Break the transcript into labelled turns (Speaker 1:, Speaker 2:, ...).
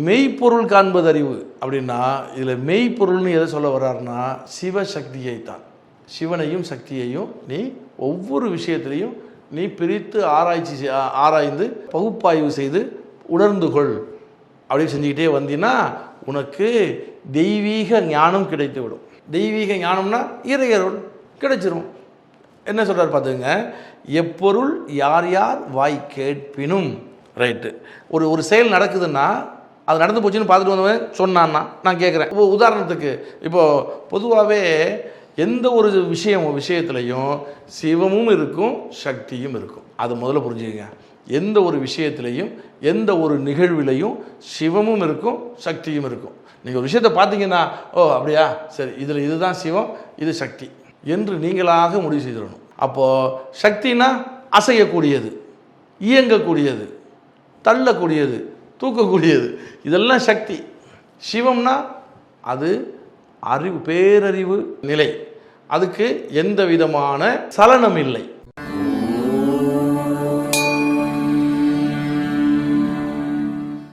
Speaker 1: மெய்ப்பொருள் காண்பது அறிவு அப்படின்னா இதில் மெய்ப்பொருள்னு எதை சொல்ல வர்றாருன்னா சிவசக்தியை தான். சிவனையும் சக்தியையும் நீ ஒவ்வொரு விஷயத்திலையும் நீ பிரித்து ஆராய்ந்து பகுப்பாய்வு செய்து உணர்ந்து கொள் அப்படின்னு செஞ்சுக்கிட்டே வந்தீங்கன்னா உனக்கு தெய்வீக ஞானம் கிடைத்து விடும். தெய்வீக ஞானம்னா இறையருள் கிடைச்சிரும். என்ன சொல்கிறார் பார்த்துங்க, எப்பொருள் யார் யார் வாய் கேட்பினும். ரைட்டு, ஒரு செயல் நடக்குதுன்னா அது நடந்து போச்சுன்னு பார்த்துட்டு வந்தவன் சொன்னான்னா நான் கேட்குறேன். உதாரணத்துக்கு இப்போது பொதுவாகவே எந்த ஒரு விஷயத்துலையும் சிவமும் இருக்கும் சக்தியும் இருக்கும். அது முதல்ல புரிஞ்சுக்கங்க. எந்த ஒரு விஷயத்திலையும் எந்த ஒரு நிகழ்விலையும் சிவமும் இருக்கும் சக்தியும் இருக்கும். நீங்கள் ஒரு விஷயத்தை பார்த்தீங்கன்னா ஓ அப்படியா சரி இதில் இதுதான் சிவம் இது சக்தி என்று நீங்களாக முடிவு செய்திடணும். அப்போது சக்தினா அசையக்கூடியது, இயங்கக்கூடியது, தள்ளக்கூடியது, தூக்கக்கூடியது, இதெல்லாம் சக்தி. சிவம்னா அது அறிவு, பேரறிவு நிலை. அதுக்கு எந்த விதமான சலனம் இல்லை.